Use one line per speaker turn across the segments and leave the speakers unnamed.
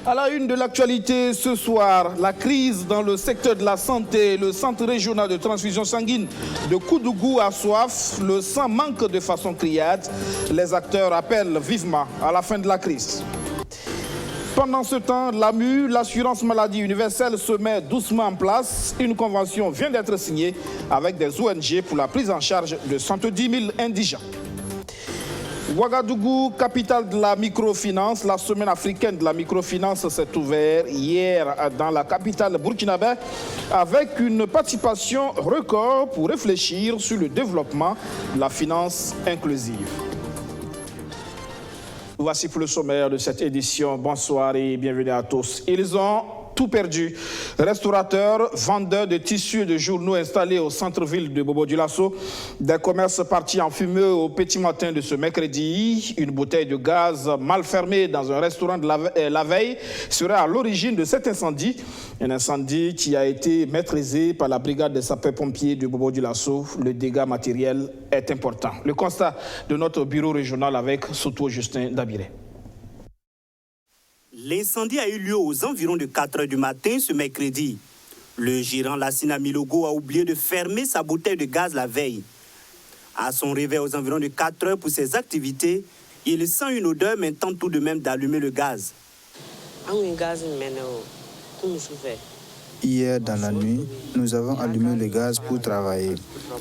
À la une de l'actualité ce soir, la crise dans le secteur de la santé. Le centre régional de transfusion sanguine de Koudougou a soif. Le sang manque de façon criarde. Les acteurs appellent vivement à la fin de la crise. Pendant ce temps, l'AMU, l'assurance maladie universelle, se met doucement en place. Une convention vient d'être signée avec des ONG pour la prise en charge de 110 000 indigents. Ouagadougou, capitale de la microfinance. La semaine africaine de la microfinance s'est ouverte hier dans la capitale burkinabé avec une participation record pour réfléchir sur le développement de la finance inclusive. Voici pour le sommaire de cette édition. Bonsoir et bienvenue à tous. Ils ont tout perdu. Restaurateurs, vendeurs de tissus et de journaux installés au centre-ville de Bobo-Dioulasso, des commerces partis en fumée au petit matin de ce mercredi. Une bouteille de gaz mal fermée dans un restaurant de la veille serait à l'origine de cet incendie. Un incendie qui a été maîtrisé par la brigade des sapeurs-pompiers de Bobo-Dioulasso. Le dégât matériel est important. Le constat de notre bureau régional avec Soto Justin Dabiré.
L'incendie a eu lieu aux environs de 4 h du matin ce mercredi. Le gérant Lassina Milogo a oublié de fermer sa bouteille de gaz la veille. À son réveil aux environs de 4 h pour ses activités, il sent une odeur mais tente tout de même d'allumer le gaz.
Hier dans la nuit, nous avons allumé le gaz pour travailler.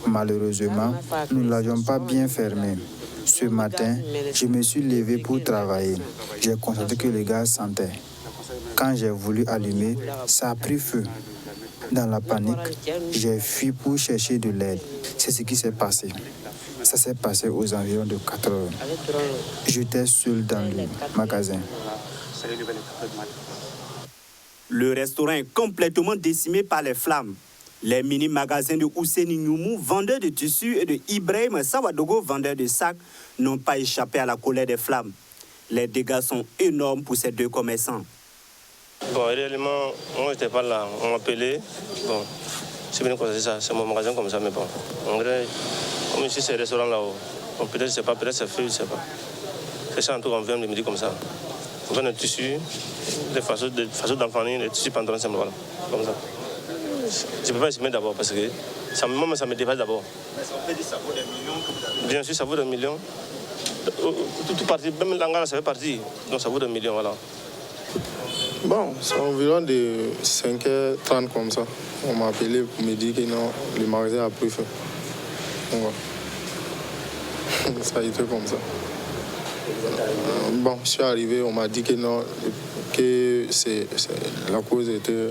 Malheureusement, nous ne l'avions pas bien fermé. Ce matin, je me suis levé pour travailler. J'ai constaté que le gaz sentait. Quand j'ai voulu allumer, ça a pris feu. Dans la panique, j'ai fui pour chercher de l'aide. C'est ce qui s'est passé. Ça s'est passé aux environs de 4 h. J'étais seul dans le magasin.
Le restaurant est complètement décimé par les flammes. Les mini-magasins de Ouseni Nyoumou, vendeurs de tissus, et de Ibrahim Sawadogo, vendeurs de sacs, n'ont pas échappé à la colère des flammes. Les dégâts sont énormes pour ces deux commerçants.
Bon, réellement, moi, je n'étais pas là. On m'a appelé. Bon, c'est bien constaté ça. C'est mon magasin comme ça, mais bon. En vrai, comme ici, c'est un restaurant là-haut. Bon, peut-être, je ne sais pas, peut-être c'est feu, je ne sais pas. C'est ça, en tout cas, on vient de me dire comme ça. On vend des tissus, des façons d'enfants, des tissus pantalons, voilà, comme ça. Je ne peux pas estimer d'abord parce que ça me dépasse d'abord. Mais on peut dire que ça vaut des millions? Bien sûr, ça vaut des millions. Tout parti, même l'Angara, ça fait partie. Donc ça vaut des millions, voilà.
Bon, c'est environ de 5h30 comme ça. On m'a appelé pour me dire que non, le magasin a pris feu. Voilà. Ça a été comme ça. Bon, je suis arrivé, on m'a dit que non, que la cause était...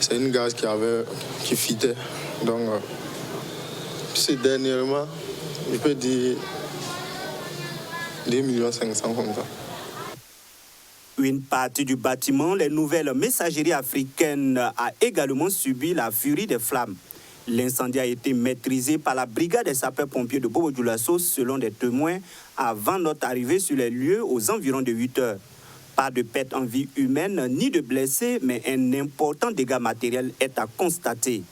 C'est une gaz qui fitait. Donc, c'est dernièrement, je peux dire 2 500 000 comme ça.
Une partie du bâtiment, les nouvelles messageries africaines, a également subi la furie des flammes. L'incendie a été maîtrisé par la brigade des sapeurs-pompiers de Bobo-Dioulasso, selon des témoins, avant notre arrivée sur les lieux aux environs de 8 h. Pas de perte en vie humaine ni de blessés, mais un important dégât matériel est à constater.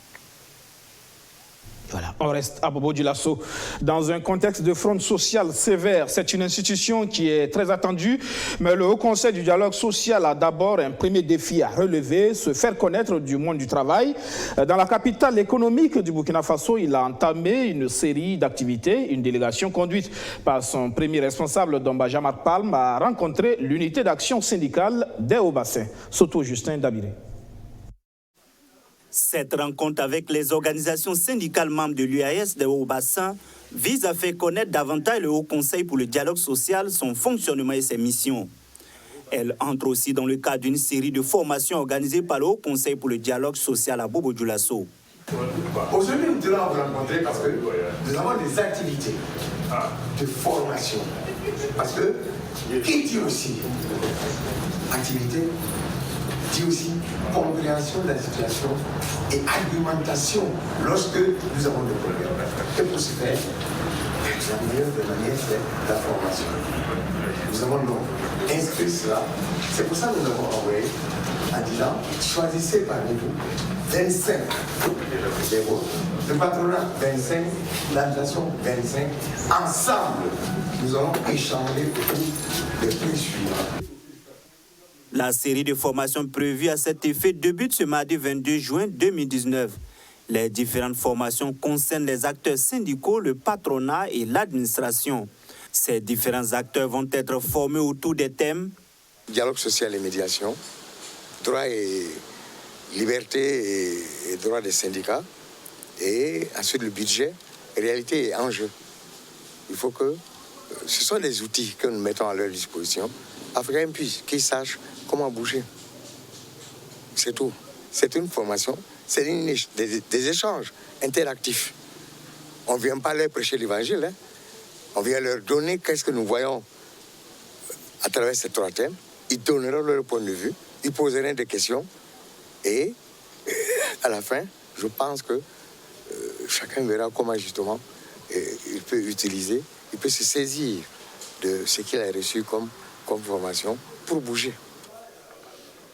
Voilà, on reste à Bobo-Dioulasso dans un contexte de fronde sociale sévère. C'est une institution qui est très attendue, mais le Haut Conseil du dialogue social a d'abord un premier défi à relever, se faire connaître du monde du travail. Dans la capitale économique du Burkina Faso, il a entamé une série d'activités. Une délégation conduite par son premier responsable, Domba Jamar Palm, a rencontré l'unité d'action syndicale des Hauts-Bassins. Soto Justin Dabiré.
Cette rencontre avec les organisations syndicales membres de l'UAS des Hauts-Bassins vise à faire connaître davantage le Haut Conseil pour le dialogue social, son fonctionnement et ses missions. Elle entre aussi dans le cadre d'une série de formations organisées par le Haut Conseil pour le dialogue social à Bobo-Dioulasso.
Aujourd'hui, nous allons vous rencontrer parce que nous avons des activités de formation. Parce que, qui dit aussi activité, dit aussi compréhension de la situation et argumentation lorsque nous avons des problèmes. Et pour ce faire, la meilleure des manières, c'est la formation. Nous avons donc inscrit cela. C'est pour ça que nous avons envoyé à Dylan, choisissez parmi vous 25 des vôtres, le patronat 25, l'administration 25. Ensemble, nous allons échanger autour des prix suivants.
La série de formations prévues à cet effet débute ce mardi 22 juin 2019. Les différentes formations concernent les acteurs syndicaux, le patronat et l'administration. Ces différents acteurs vont être formés autour des thèmes
dialogue social et médiation, droit et liberté et droit des syndicats, et ensuite le budget, réalité et enjeu. Il faut que ce sont des outils que nous mettons à leur disposition, afin qu'ils sachent comment bouger. C'est tout. C'est une formation, c'est des échanges interactifs. On ne vient pas leur prêcher l'évangile, hein. On vient leur donner qu'est-ce que nous voyons à travers ces trois thèmes. Ils donneront leur point de vue, ils poseront des questions et à la fin, je pense que chacun verra comment justement il peut utiliser, il peut se saisir de ce qu'il a reçu comme formation pour bouger.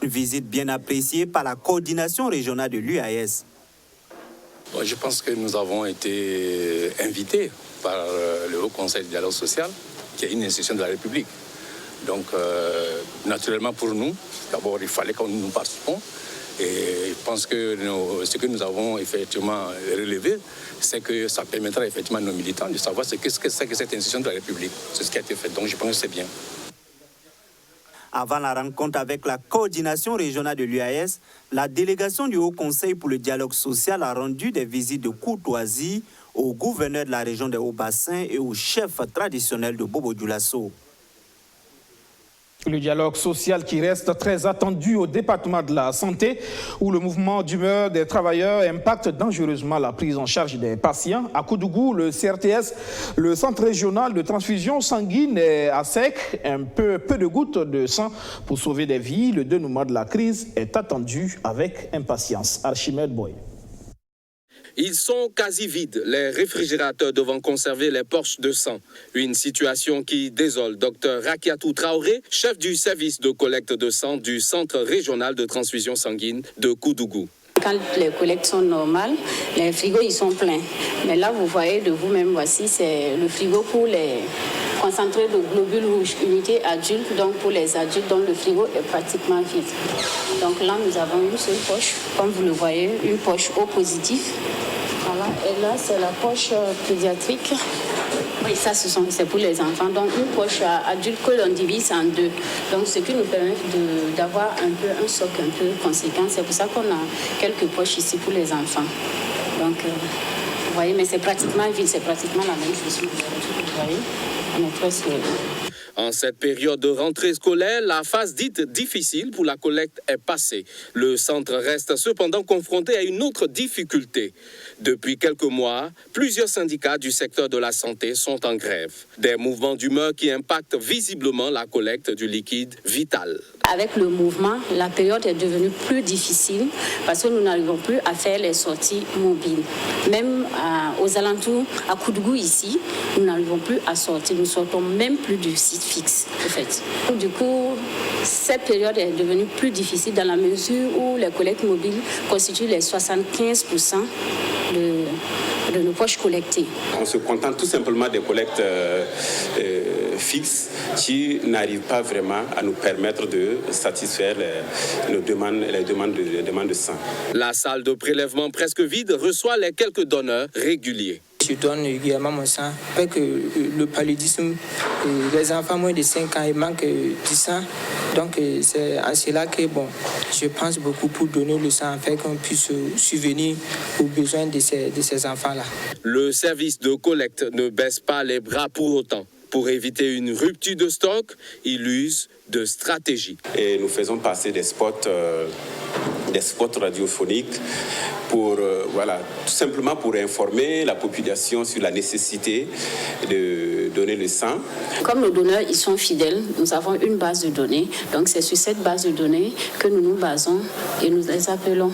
Une visite bien appréciée par la coordination régionale de l'UAS.
Bon, je pense que nous avons été invités par le Haut Conseil du dialogue social, qui est une institution de la République. Donc, naturellement pour nous, d'abord, il fallait que nous participons. Et je pense que ce que nous avons effectivement relevé, c'est que ça permettra effectivement à nos militants de savoir ce que c'est que cette institution de la République. C'est ce qui a été fait. Donc, je pense que c'est bien.
Avant la rencontre avec la coordination régionale de l'UAS, la délégation du Haut Conseil pour le dialogue social a rendu des visites de courtoisie au gouverneur de la région des Hauts-Bassins et au chef traditionnel de Bobo-Dioulasso.
Le dialogue social qui reste très attendu au département de la santé, où le mouvement d'humeur des travailleurs impacte dangereusement la prise en charge des patients. À Koudougou, le CRTS, le centre régional de transfusion sanguine, est à sec. Peu de gouttes de sang pour sauver des vies. Le dénouement de la crise est attendu avec impatience. Archimède Boy.
Ils sont quasi vides, les réfrigérateurs devant conserver les poches de sang. Une situation qui désole Dr Rakiatou Traoré, chef du service de collecte de sang du Centre régional de transfusion sanguine de Koudougou.
Quand les collectes sont normales, les frigos ils sont pleins. Mais là, vous voyez de vous-même, voici, c'est le frigo pour les concentrés de globules rouges, unité adulte, donc pour les adultes, dont le frigo est pratiquement vide. Donc là, nous avons une seule poche, comme vous le voyez, une poche O positif. Voilà, et là, c'est la poche pédiatrique. Oui, ça, c'est pour les enfants. Donc, une poche adulte que l'on divise en deux. Donc, ce qui nous permet d'avoir un stock un peu conséquent. C'est pour ça qu'on a quelques poches ici pour les enfants. Donc, vous voyez, mais c'est pratiquement vide, c'est pratiquement la même chose. Vous voyez, on est presque...
En cette période de rentrée scolaire, la phase dite difficile pour la collecte est passée. Le centre reste cependant confronté à une autre difficulté. Depuis quelques mois, plusieurs syndicats du secteur de la santé sont en grève. Des mouvements d'humeur qui impactent visiblement la collecte du liquide vital.
Avec le mouvement, la période est devenue plus difficile parce que nous n'arrivons plus à faire les sorties mobiles. Même aux alentours, à Koudougou ici, nous n'arrivons plus à sortir. Nous ne sortons même plus du site fixe, en fait. Du coup, cette période est devenue plus difficile dans la mesure où les collectes mobiles constituent les 75% de nos poches collectées.
On se contente tout simplement des collectes fixes qui n'arrivent pas vraiment à nous permettre de satisfaire les demandes de sang.
La salle de prélèvement presque vide reçoit les quelques donneurs réguliers.
Je donne régulièrement mon sang avec le paludisme. Les enfants moins de 5 ans, ils manquent du sang. Donc c'est en cela que je pense beaucoup pour donner le sang afin qu'on puisse subvenir aux besoins de ces enfants-là.
Le service de collecte ne baisse pas les bras pour autant. Pour éviter une rupture de stock, il use de stratégies.
Et nous faisons passer des spots radiophoniques pour, tout simplement pour informer la population sur la nécessité de donner le sang.
Comme nos donneurs, ils sont fidèles, nous avons une base de données. Donc c'est sur cette base de données que nous nous basons et nous les appelons.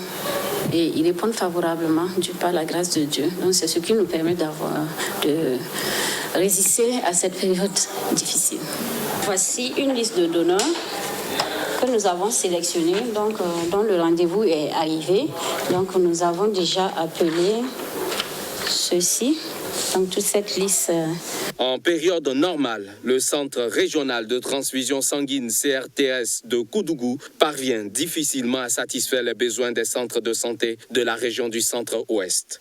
Et ils répondent favorablement par la grâce de Dieu. Donc c'est ce qui nous permet de résister à cette période difficile. Voici une liste de donneurs que nous avons sélectionnés, dont le rendez-vous est arrivé. Donc nous avons déjà appelé ceux-ci. Donc toute cette liste...
En période normale, le Centre régional de transfusion sanguine CRTS de Koudougou parvient difficilement à satisfaire les besoins des centres de santé de la région du centre-ouest.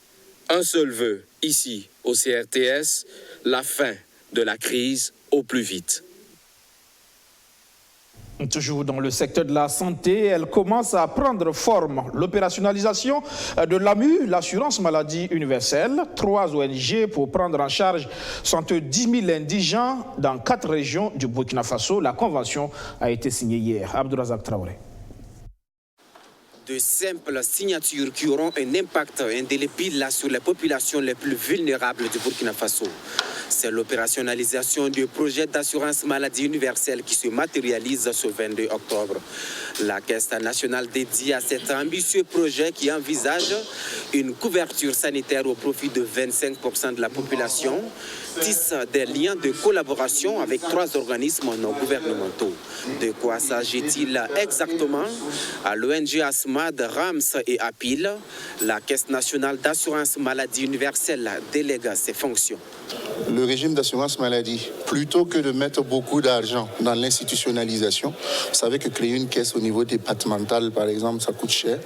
Un seul vœu, ici, au CRTS, la fin de la crise au plus vite.
Toujours dans le secteur de la santé, elle commence à prendre forme. L'opérationnalisation de l'AMU, l'assurance maladie universelle, 3 ONG pour prendre en charge 110 000 indigents dans 4 régions du Burkina Faso. La convention a été signée hier. Abdourazak Traoré.
De simples signatures qui auront un impact indélébile sur les populations les plus vulnérables du Burkina Faso. C'est l'opérationnalisation du projet d'assurance maladie universelle qui se matérialise ce 22 octobre. La Caisse nationale dédiée à cet ambitieux projet qui envisage une couverture sanitaire au profit de 25% de la population tisse des liens de collaboration avec 3 organismes non gouvernementaux. De quoi s'agit-il exactement? À l'ONG ASMAD, RAMS et APIL, la Caisse nationale d'assurance maladie universelle délègue ses fonctions.
Le régime d'assurance maladie, plutôt que de mettre beaucoup d'argent dans l'institutionnalisation, vous savez que créer une caisse au niveau départemental, par exemple, ça coûte cher.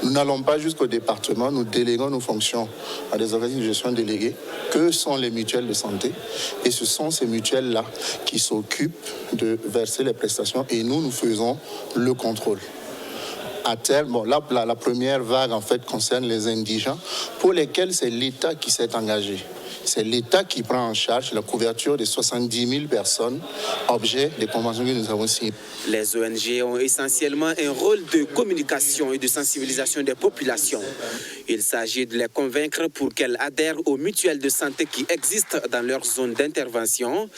Nous n'allons pas jusqu'au département, nous déléguons nos fonctions à des organismes de gestion délégués, que sont les mutuelles de santé. Et ce sont ces mutuelles-là qui s'occupent de verser les prestations et nous faisons le contrôle. À terme, bon, là, la première vague en fait concerne les indigents pour lesquels c'est l'État qui s'est engagé. C'est l'État qui prend en charge la couverture de 70 000 personnes, objet des conventions que nous avons signées.
Les ONG ont essentiellement un rôle de communication et de sensibilisation des populations. Il s'agit de les convaincre pour qu'elles adhèrent aux mutuelles de santé qui existent dans leur zone d'intervention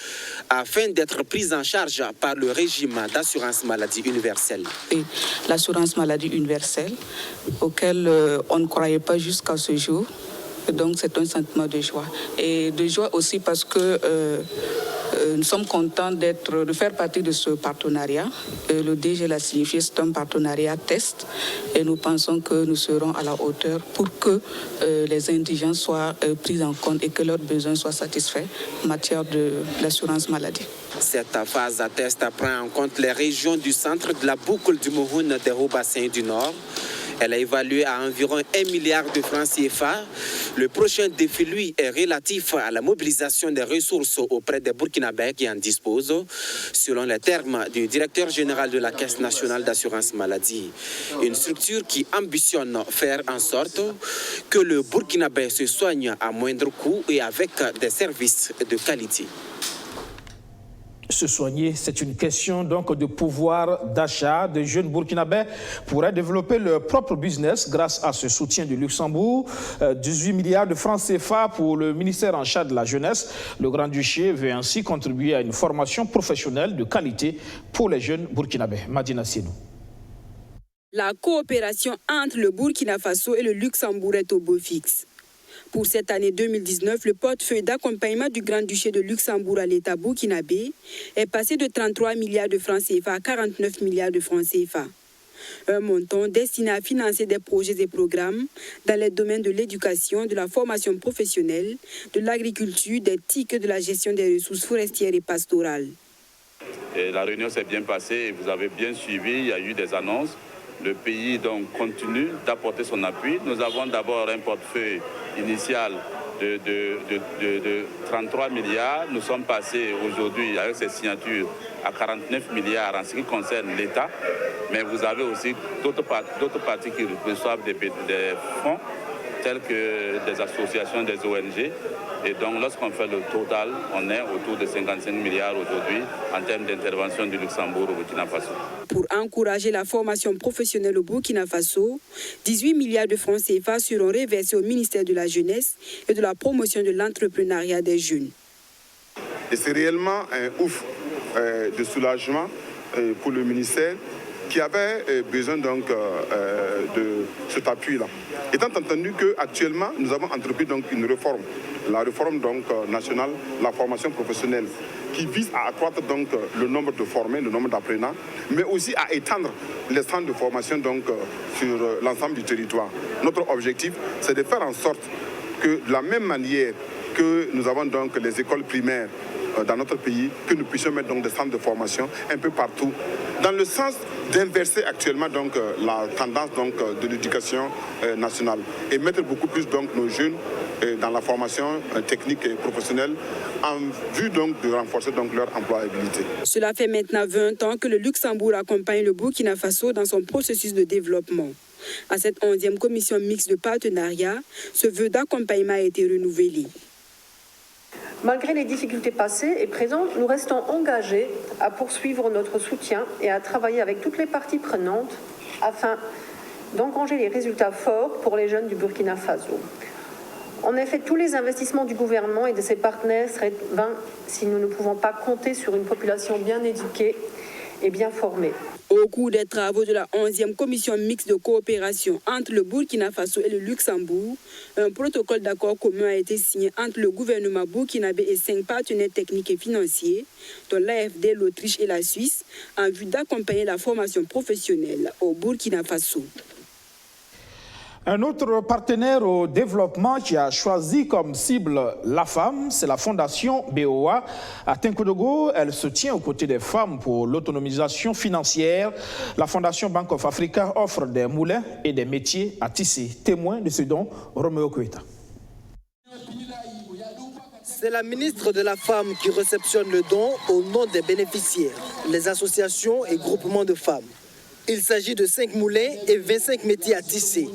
afin d'être prises en charge par le régime d'assurance maladie universelle.
Et l'assurance maladie universelle, auquel on ne croyait pas jusqu'à ce jour. Donc c'est un sentiment de joie. Et de joie aussi parce que nous sommes contents de faire partie de ce partenariat. Le DG l'a signifié, c'est un partenariat test. Et nous pensons que nous serons à la hauteur pour que les indigents soient pris en compte et que leurs besoins soient satisfaits en matière de l'assurance maladie.
Cette phase à test prend en compte les régions du centre de la boucle du Mouhoun des Hauts-Bassins du Nord. Elle a évalué à environ 1 milliard de francs CFA. Le prochain défi, lui, est relatif à la mobilisation des ressources auprès des Burkinabés qui en disposent, selon les termes du directeur général de la Caisse nationale d'assurance maladie. Une structure qui ambitionne faire en sorte que le Burkinabé se soigne à moindre coût et avec des services de qualité.
Se soigner, c'est une question donc de pouvoir d'achat. De jeunes burkinabés pourraient développer leur propre business grâce à ce soutien du Luxembourg. 18 milliards de francs CFA pour le ministère en charge de la jeunesse. Le Grand-Duché veut ainsi contribuer à une formation professionnelle de qualité pour les jeunes burkinabés. Madina Sienou.
La coopération entre le Burkina Faso et le Luxembourg est au beau fixe. Pour cette année 2019, le portefeuille d'accompagnement du Grand-Duché de Luxembourg à l'État burkinabé est passé de 33 milliards de francs CFA à 49 milliards de francs CFA. Un montant destiné à financer des projets et programmes dans les domaines de l'éducation, de la formation professionnelle, de l'agriculture, des TIC et de la gestion des ressources forestières et pastorales.
Et la réunion s'est bien passée et vous avez bien suivi, il y a eu des annonces. Le pays donc continue d'apporter son appui. Nous avons d'abord un portefeuille initial de 33 milliards. Nous sommes passés aujourd'hui avec ces signatures à 49 milliards en ce qui concerne l'État. Mais vous avez aussi d'autres parties qui reçoivent des fonds tels que des associations, des ONG. Et donc, lorsqu'on fait le total, on est autour de 55 milliards aujourd'hui en termes d'intervention du Luxembourg au Burkina Faso.
Pour encourager la formation professionnelle au Burkina Faso, 18 milliards de francs CFA seront reversés au ministère de la Jeunesse et de la promotion de l'entrepreneuriat des jeunes.
Et c'est réellement un ouf de soulagement pour le ministère qui avait besoin donc de cet appui-là. Étant entendu qu'actuellement, nous avons entrepris donc une réforme, la réforme donc nationale, la formation professionnelle, qui vise à accroître donc le nombre de formés, le nombre d'apprenants, mais aussi à étendre les centres de formation donc sur l'ensemble du territoire. Notre objectif, c'est de faire en sorte que de la même manière que nous avons donc les écoles primaires dans notre pays, que nous puissions mettre donc des centres de formation un peu partout, dans le sens d'inverser actuellement donc la tendance donc de l'éducation nationale et mettre beaucoup plus donc nos jeunes dans la formation technique et professionnelle en vue donc de renforcer donc leur employabilité.
Cela fait maintenant 20 ans que le Luxembourg accompagne le Burkina Faso dans son processus de développement. À cette 11e commission mixte de partenariat, ce vœu d'accompagnement a été renouvelé.
Malgré les difficultés passées et présentes, nous restons engagés à poursuivre notre soutien et à travailler avec toutes les parties prenantes afin d'engranger les résultats forts pour les jeunes du Burkina Faso. En effet, tous les investissements du gouvernement et de ses partenaires seraient vains si nous ne pouvons pas compter sur une population bien éduquée et bien formée.
Au cours des travaux de la 11e commission mixte de coopération entre le Burkina Faso et le Luxembourg, un protocole d'accord commun a été signé entre le gouvernement burkinabé et 5 partenaires techniques et financiers, dont l'AFD, l'Autriche et la Suisse, en vue d'accompagner la formation professionnelle au Burkina Faso.
Un autre partenaire au développement qui a choisi comme cible la femme, c'est la fondation BOA. À Tinkodogo, elle se tient aux côtés des femmes pour l'autonomisation financière. La fondation Bank of Africa offre des moulins et des métiers à tisser. Témoin de ce don, Roméo Koeta.
C'est la ministre de la Femme qui réceptionne le don au nom des bénéficiaires, les associations et groupements de femmes. Il s'agit de 5 moulins et 25 métiers à tisser.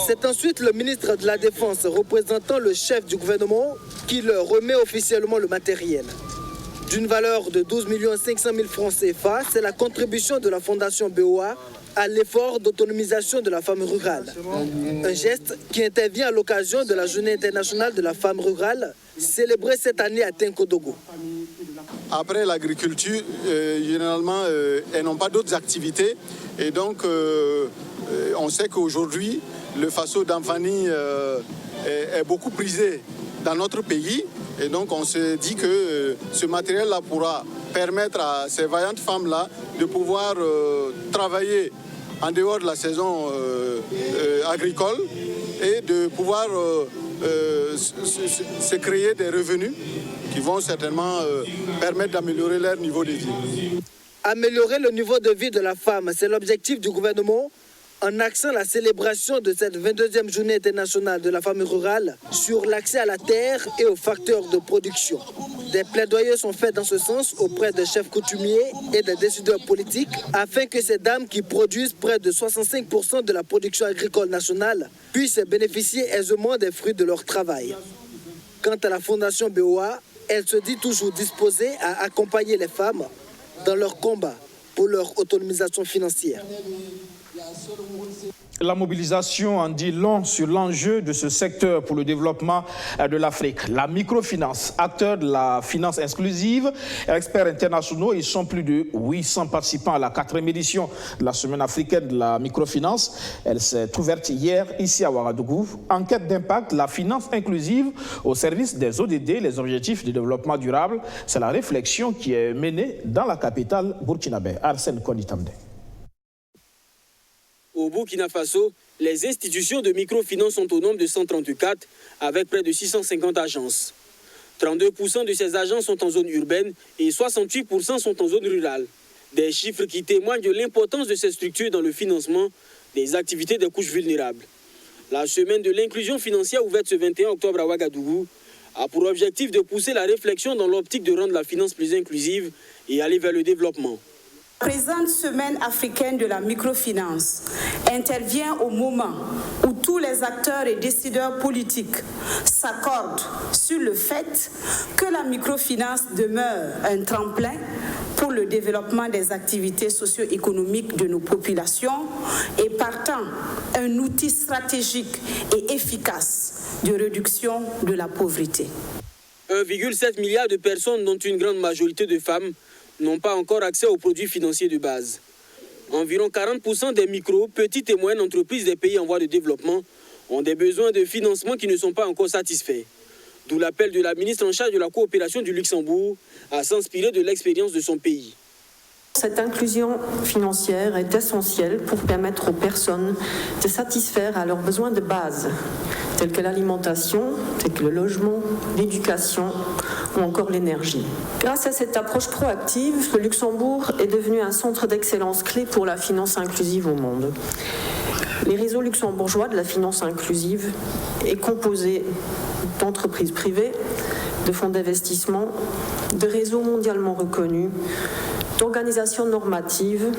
C'est ensuite le ministre de la Défense représentant le chef du gouvernement qui leur remet officiellement le matériel. D'une valeur de 12 500 000 francs CFA, c'est la contribution de la Fondation BOA à l'effort d'autonomisation de la femme rurale. Un geste qui intervient à l'occasion de la Journée internationale de la femme rurale, célébrée cette année à Tinkodogo.
Après l'agriculture, généralement, elles n'ont pas d'autres activités. Et donc, on sait qu'aujourd'hui, le Faso d'Amfani est beaucoup prisé dans notre pays. Et donc, on se dit que ce matériel-là pourra permettre à ces vaillantes femmes-là de pouvoir travailler en dehors de la saison agricole et de pouvoir se créer des revenus qui vont certainement permettre d'améliorer leur niveau de vie.
Améliorer le niveau de vie de la femme, c'est l'objectif du gouvernement en axant la célébration de cette 22e journée internationale de la femme rurale sur l'accès à la terre et aux facteurs de production. Des plaidoyers sont faits dans ce sens auprès des chefs coutumiers et des décideurs politiques afin que ces dames qui produisent près de 65% de la production agricole nationale puissent bénéficier aisément des fruits de leur travail. Quant à la Fondation BOA, elle se dit toujours disposée à accompagner les femmes dans leur combat pour leur autonomisation financière.
La mobilisation en dit long sur l'enjeu de ce secteur pour le développement de l'Afrique. La microfinance, acteur de la finance exclusive, experts internationaux, ils sont plus de 800 participants à la 4e édition de la Semaine africaine de la microfinance. Elle s'est ouverte hier ici à Ouagadougou. Enquête d'impact, la finance inclusive au service des ODD, les objectifs de développement durable. C'est la réflexion qui est menée dans la capitale burkinabé. Arsène Konitamde.
Au Burkina Faso, les institutions de microfinance sont au nombre de 134, avec près de 650 agences. 32% de ces agences sont en zone urbaine et 68% sont en zone rurale. Des chiffres qui témoignent de l'importance de ces structures dans le financement des activités des couches vulnérables. La semaine de l'inclusion financière ouverte ce 21 octobre à Ouagadougou a pour objectif de pousser la réflexion dans l'optique de rendre la finance plus inclusive et aller vers le développement.
La présente Semaine africaine de la microfinance intervient au moment où tous les acteurs et décideurs politiques s'accordent sur le fait que la microfinance demeure un tremplin pour le développement des activités socio-économiques de nos populations et partant un outil stratégique et efficace de réduction de la pauvreté.
1,7 milliard de personnes, dont une grande majorité de femmes, n'ont pas encore accès aux produits financiers de base. Environ 40% des micro, petites et moyennes entreprises des pays en voie de développement ont des besoins de financement qui ne sont pas encore satisfaits. D'où l'appel de la ministre en charge de la coopération du Luxembourg à s'inspirer de l'expérience de son pays.
Cette inclusion financière est essentielle pour permettre aux personnes de satisfaire à leurs besoins de base, tels que l'alimentation, tels que le logement, l'éducation ou encore l'énergie. Grâce à cette approche proactive, le Luxembourg est devenu un centre d'excellence clé pour la finance inclusive au monde. Les réseaux luxembourgeois de la finance inclusive est composé d'entreprises privées, de fonds d'investissement, de réseaux mondialement reconnus, d'organisations normatives.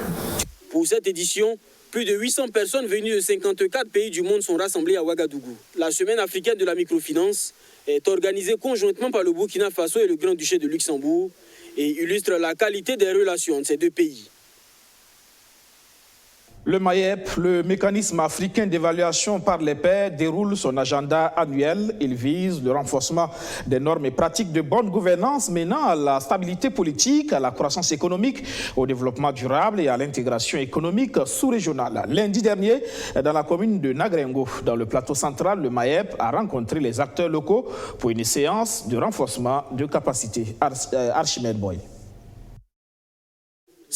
Pour cette édition, plus de 800 personnes venues de 54 pays du monde sont rassemblées à Ouagadougou. La Semaine africaine de la microfinance est organisée conjointement par le Burkina Faso et le Grand-Duché de Luxembourg et illustre la qualité des relations de ces deux pays.
Le MAEP, le mécanisme africain d'évaluation par les pairs, déroule son agenda annuel. Il vise le renforcement des normes et pratiques de bonne gouvernance menant à la stabilité politique, à la croissance économique, au développement durable et à l'intégration économique sous-régionale. Lundi dernier, dans la commune de Nagrengo, dans le plateau central, le MAEP a rencontré les acteurs locaux pour une séance de renforcement de capacité. Archimède Boy.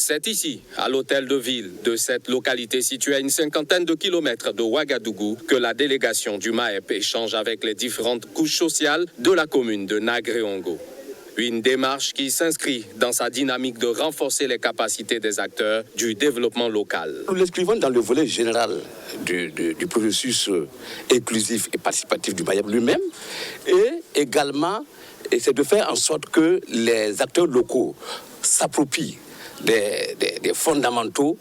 C'est ici, à l'hôtel de ville de cette localité située à une cinquantaine de kilomètres de Ouagadougou, que la délégation du MAEP échange avec les différentes couches sociales de la commune de Nagrengo. Une démarche qui s'inscrit dans sa dynamique de renforcer les capacités des acteurs du développement local.
Nous l'inscrivons dans le volet général du processus inclusif et participatif du MAEP lui-même, et également, c'est de faire en sorte que les acteurs locaux s'approprient des fondamentaux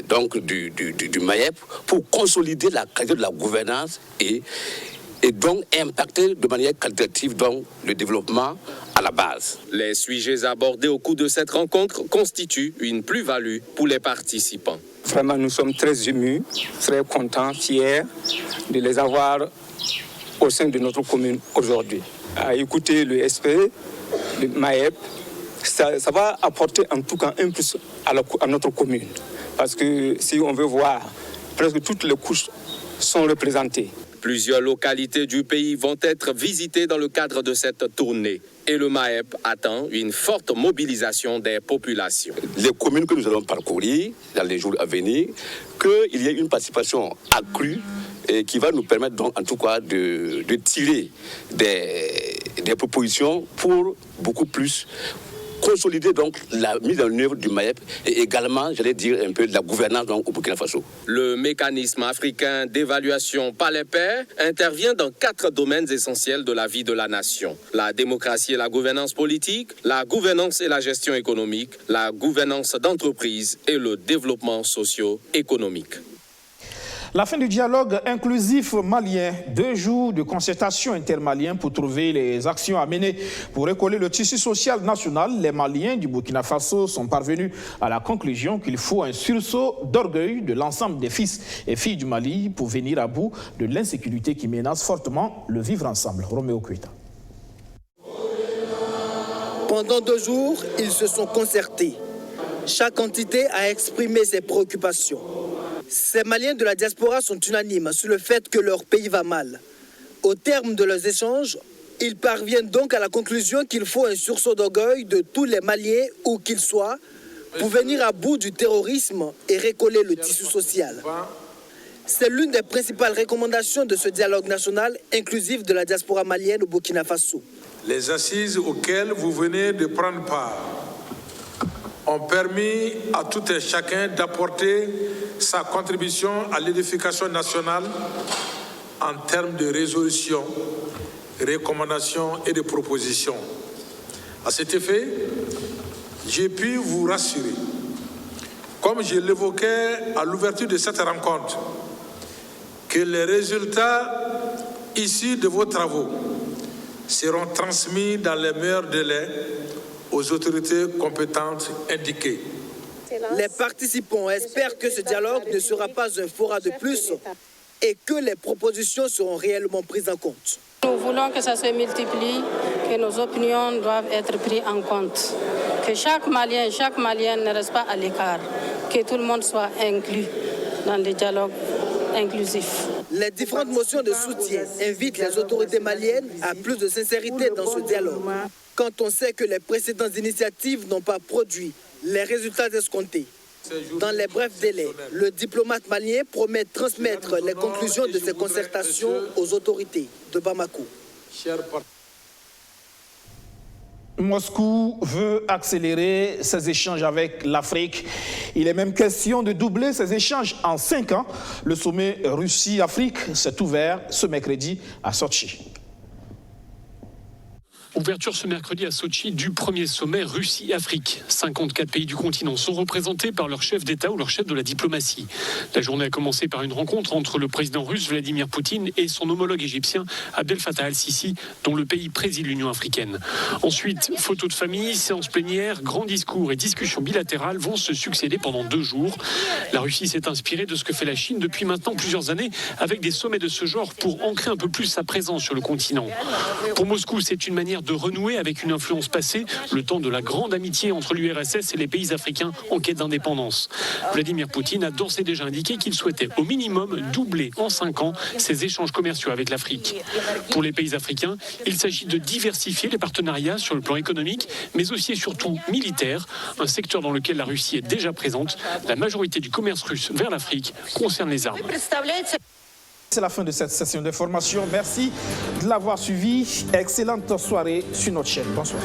donc du MAEP pour consolider la qualité de la gouvernance et donc impacter de manière qualitative donc, le développement à la base.
Les sujets abordés au cours de cette rencontre constituent une plus-value pour les participants.
Vraiment, nous sommes très émus, très contents, fiers de les avoir au sein de notre commune aujourd'hui. À écouter le SP, le MAEP, ça va apporter en tout cas un plus à notre commune. Parce que si on veut voir, presque toutes les couches sont représentées.
Plusieurs localités du pays vont être visitées dans le cadre de cette tournée. Et le MAEP attend une forte mobilisation des populations.
Les communes que nous allons parcourir dans les jours à venir, qu'il y ait une participation accrue et qui va nous permettre donc en tout cas de tirer des propositions pour beaucoup plus consolider donc la mise en œuvre du MAEP et également, j'allais dire, un peu de la gouvernance donc, au Burkina Faso.
Le mécanisme africain d'évaluation par les pairs intervient dans 4 domaines essentiels de la vie de la nation. La démocratie et la gouvernance politique, la gouvernance et la gestion économique, la gouvernance d'entreprise et le développement socio-économique.
La fin du dialogue inclusif malien, 2 jours de concertation intermalien pour trouver les actions à mener pour recoller le tissu social national. Les Maliens du Burkina Faso sont parvenus à la conclusion qu'il faut un sursaut d'orgueil de l'ensemble des fils et filles du Mali pour venir à bout de l'insécurité qui menace fortement le vivre ensemble. Roméo Kuita.
Pendant 2 jours, ils se sont concertés. Chaque entité a exprimé ses préoccupations. Ces Maliens de la diaspora sont unanimes sur le fait que leur pays va mal. Au terme de leurs échanges, ils parviennent donc à la conclusion qu'il faut un sursaut d'orgueil de tous les Maliens, où qu'ils soient, pour venir à bout du terrorisme et recoller le tissu social. C'est l'une des principales recommandations de ce dialogue national inclusif de la diaspora malienne au Burkina Faso.
Les assises auxquelles vous venez de prendre part ont permis à tout et chacun d'apporter sa contribution à l'édification nationale en termes de résolutions, recommandations et de propositions. À cet effet, j'ai pu vous rassurer, comme je l'évoquais à l'ouverture de cette rencontre, que les résultats issus de vos travaux seront transmis dans les meilleurs délais aux autorités compétentes indiquées.
Les participants espèrent que ce dialogue ne sera pas un fora de plus et que les propositions seront réellement prises en compte.
Nous voulons que ça se multiplie, que nos opinions doivent être prises en compte, que chaque Malien, chaque Malienne ne reste pas à l'écart, que tout le monde soit inclus dans le dialogue inclusif.
Les différentes motions de soutien invitent les autorités maliennes à plus de sincérité dans ce dialogue, quand on sait que les précédentes initiatives n'ont pas produit les résultats escomptés. dans les brefs délais. Le diplomate malien promet de transmettre les conclusions de ces concertations aux autorités de Bamako.
Moscou veut accélérer ses échanges avec l'Afrique. Il est même question de doubler ces échanges en 5 ans. Le sommet Russie-Afrique s'est ouvert ce mercredi à Sotchi.
Ouverture ce mercredi à Sotchi du premier sommet Russie-Afrique. 54 pays du continent sont représentés par leur chef d'État ou leur chef de la diplomatie. La journée a commencé par une rencontre entre le président russe Vladimir Poutine et son homologue égyptien Abdel Fattah al-Sisi, dont le pays préside l'Union africaine. Ensuite, photos de famille, séances plénières, grands discours et discussions bilatérales vont se succéder pendant 2 jours. La Russie s'est inspirée de ce que fait la Chine depuis maintenant plusieurs années avec des sommets de ce genre pour ancrer un peu plus sa présence sur le continent. Pour Moscou, c'est une manière de renouer avec une influence passée, le temps de la grande amitié entre l'URSS et les pays africains en quête d'indépendance. Vladimir Poutine a d'ores et déjà indiqué qu'il souhaitait au minimum doubler en 5 ans ses échanges commerciaux avec l'Afrique. Pour les pays africains, il s'agit de diversifier les partenariats sur le plan économique, mais aussi et surtout militaire, un secteur dans lequel la Russie est déjà présente. La majorité du commerce russe vers l'Afrique concerne les armes.
C'est la fin de cette session d'information. Merci de l'avoir suivi. Excellente soirée sur notre chaîne. Bonsoir.